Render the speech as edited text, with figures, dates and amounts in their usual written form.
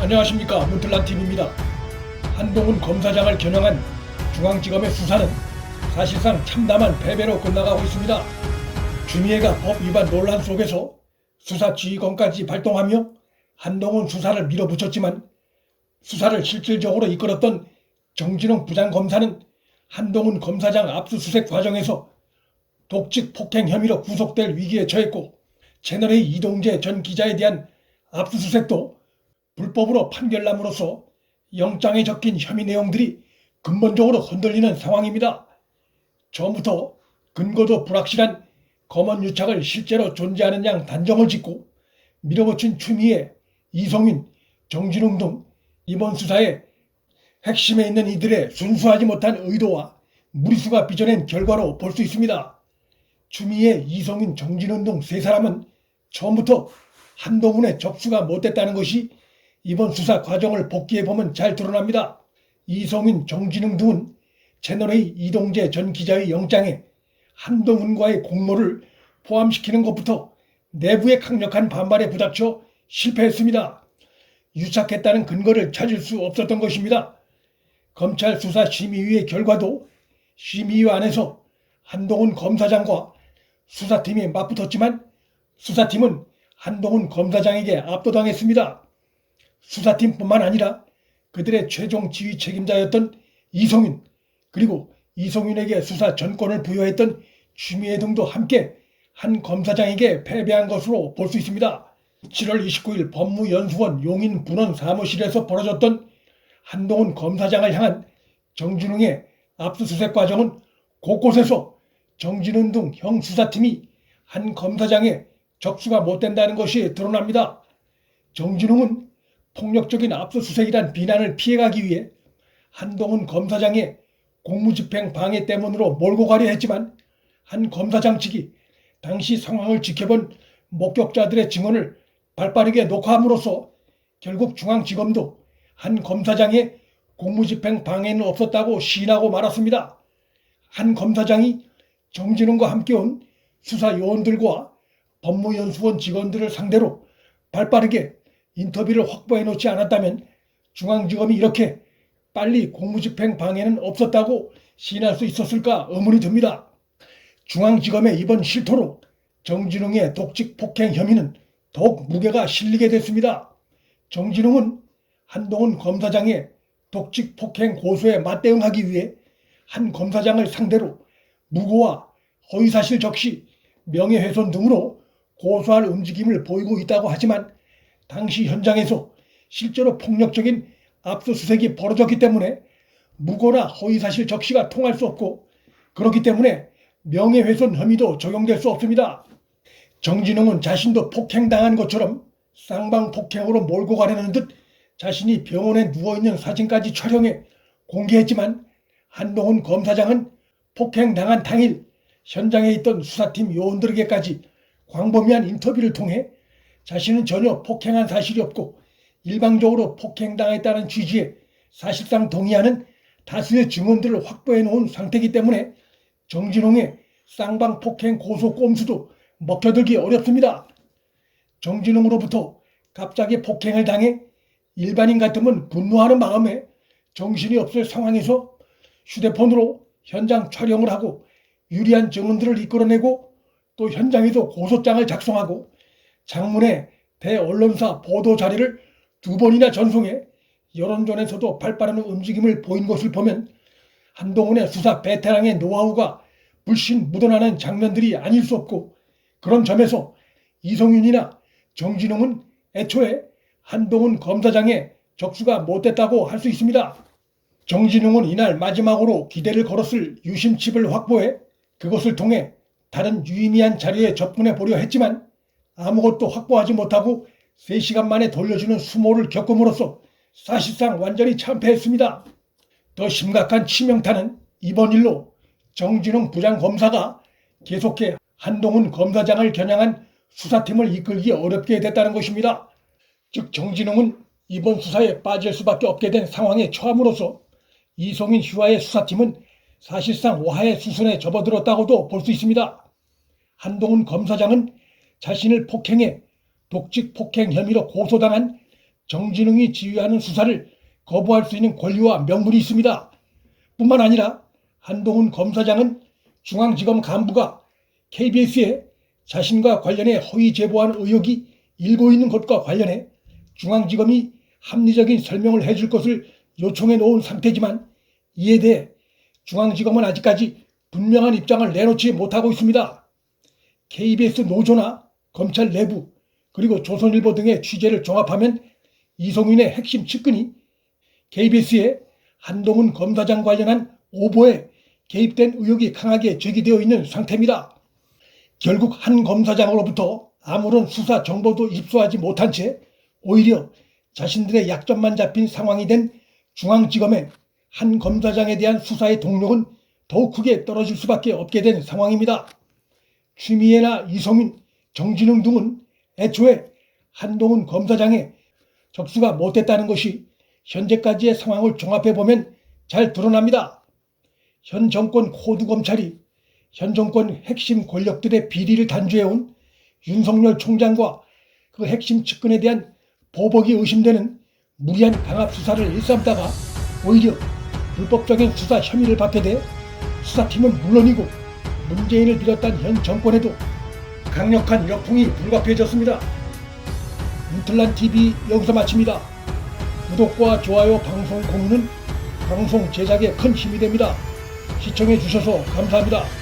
안녕하십니까, 문틀란TV입니다. 한동훈 검사장을 겨냥한 중앙지검의 수사는 사실상 참담한 패배로 끝나가고 있습니다. 추미애가 법 위반 논란 속에서 수사지휘권까지 발동하며 한동훈 수사를 밀어붙였지만, 수사를 실질적으로 이끌었던 정진웅 부장검사는 한동훈 검사장 압수수색 과정에서 독직 폭행 혐의로 구속될 위기에 처했고, 채널A 이동재 전 기자에 대한 압수수색도 불법으로 판결남으로써 영장에 적힌 혐의 내용들이 근본적으로 흔들리는 상황입니다. 처음부터 근거도 불확실한 검언 유착을 실제로 존재하는 양 단정을 짓고 밀어붙인 추미애, 이성윤, 정진웅 등 이번 수사의 핵심에 있는 이들의 순수하지 못한 의도와 무리수가 빚어낸 결과로 볼 수 있습니다. 추미애, 이성윤, 정진웅 등 세 사람은 처음부터 한동훈의 접수가 못됐다는 것이 이번 수사 과정을 복기해보면 잘 드러납니다. 이성윤, 정진웅 등은 채널A 이동재 전 기자의 영장에 한동훈과의 공모를 포함시키는 것부터 내부의 강력한 반발에 부닥쳐 실패했습니다. 유착했다는 근거를 찾을 수 없었던 것입니다. 검찰 수사심의위의 결과도 심의위 안에서 한동훈 검사장과 수사팀이 맞붙었지만 수사팀은 한동훈 검사장에게 압도당했습니다. 수사팀뿐만 아니라 그들의 최종 지휘 책임자였던 이성윤, 그리고 이성윤에게 수사 전권을 부여했던 추미애 등도 함께 한 검사장에게 패배한 것으로 볼 수 있습니다. 7월 29일 법무연수원 용인 분원 사무실에서 벌어졌던 한동훈 검사장을 향한 정진웅의 압수수색 과정은 곳곳에서 정진웅 등 형수사팀이 한 검사장의 접수가 못된다는 것이 드러납니다. 정진웅은 폭력적인 압수수색이란 비난을 피해가기 위해 한동훈 검사장의 공무집행 방해 때문으로 몰고 가려 했지만, 한 검사장 측이 당시 상황을 지켜본 목격자들의 증언을 발빠르게 녹화함으로써 결국 중앙지검도 한 검사장의 공무집행 방해는 없었다고 시인하고 말았습니다. 한 검사장이 정진웅과 함께 온 수사 요원들과 법무연수원 직원들을 상대로 발빠르게 인터뷰를 확보해 놓지 않았다면 중앙지검이 이렇게 빨리 공무집행 방해는 없었다고 시인할 수 있었을까 의문이 듭니다. 중앙지검의 이번 실토로 정진웅의 독직 폭행 혐의는 더욱 무게가 실리게 됐습니다. 정진웅은 한동훈 검사장의 독직 폭행 고소에 맞대응하기 위해 한 검사장을 상대로 무고와 허위사실 적시, 명예훼손 등으로 고소할 움직임을 보이고 있다고 하지만, 당시 현장에서 실제로 폭력적인 압수수색이 벌어졌기 때문에 무고나 허위사실 적시가 통할 수 없고, 그렇기 때문에 명예훼손 혐의도 적용될 수 없습니다. 정진웅은 자신도 폭행당한 것처럼 쌍방폭행으로 몰고 가려는 듯 자신이 병원에 누워있는 사진까지 촬영해 공개했지만, 한동훈 검사장은 폭행당한 당일 현장에 있던 수사팀 요원들에게까지 광범위한 인터뷰를 통해 자신은 전혀 폭행한 사실이 없고 일방적으로 폭행당했다는 취지에 사실상 동의하는 다수의 증언들을 확보해 놓은 상태이기 때문에 정진웅의 쌍방폭행 고소 꼼수도 먹혀들기 어렵습니다. 정진웅으로부터 갑자기 폭행을 당해 일반인 같으면 분노하는 마음에 정신이 없을 상황에서 휴대폰으로 현장 촬영을 하고 유리한 증언들을 이끌어내고, 또 현장에서 고소장을 작성하고 장문의 대언론사 보도 자료를 2번이나 전송해 여론전에서도 발빠른 움직임을 보인 것을 보면 한동훈의 수사 베테랑의 노하우가 물씬 묻어나는 장면들이 아닐 수 없고, 그런 점에서 이성윤이나 정진웅은 애초에 한동훈 검사장의 적수가 못됐다고 할 수 있습니다. 정진웅은 이날 마지막으로 기대를 걸었을 유심칩을 확보해 그것을 통해 다른 유의미한 자료에 접근해 보려 했지만 아무것도 확보하지 못하고 3시간 만에 돌려주는 수모를 겪음으로써 사실상 완전히 참패했습니다. 더 심각한 치명타는 이번 일로 정진웅 부장검사가 계속해 한동훈 검사장을 겨냥한 수사팀을 이끌기 어렵게 됐다는 것입니다. 즉, 정진웅은 이번 수사에 빠질 수밖에 없게 된 상황에 처함으로써 이성윤 휘하의 수사팀은 사실상 와해 수순에 접어들었다고도 볼 수 있습니다. 한동훈 검사장은 자신을 폭행해 독직 폭행 혐의로 고소당한 정진웅이 지휘하는 수사를 거부할 수 있는 권리와 명분이 있습니다. 뿐만 아니라 한동훈 검사장은 중앙지검 간부가 KBS에 자신과 관련해 허위 제보한 의혹이 일고 있는 것과 관련해 중앙지검이 합리적인 설명을 해줄 것을 요청해 놓은 상태지만 이에 대해 중앙지검은 아직까지 분명한 입장을 내놓지 못하고 있습니다. KBS 노조나 검찰 내부 그리고 조선일보 등의 취재를 종합하면 이성윤의 핵심 측근이 KBS에 한동훈 검사장 관련한 오보에 개입된 의혹이 강하게 제기되어 있는 상태입니다. 결국 한 검사장으로부터 아무런 수사 정보도 입수하지 못한 채 오히려 자신들의 약점만 잡힌 상황이 된 중앙지검의 한 검사장에 대한 수사의 동력은 더욱 크게 떨어질 수밖에 없게 된 상황입니다. 추미애나 이성윤, 정진웅 등은 애초에 한동훈 검사장의 접수가 못됐다는 것이 현재까지의 상황을 종합해보면 잘 드러납니다. 현 정권 호두검찰이 현 정권 핵심 권력들의 비리를 단죄해온 윤석열 총장과 그 핵심 측근에 대한 보복이 의심되는 무리한 강압 수사를 일삼다가 오히려 불법적인 수사 혐의를 받게 돼 수사팀은 물론이고 문재인을 비롯한 현 정권에도 강력한 역풍이 불가피해졌습니다. 인틀란TV 여기서 마칩니다. 구독과 좋아요, 방송 공유는 방송 제작에 큰 힘이 됩니다. 시청해 주셔서 감사합니다.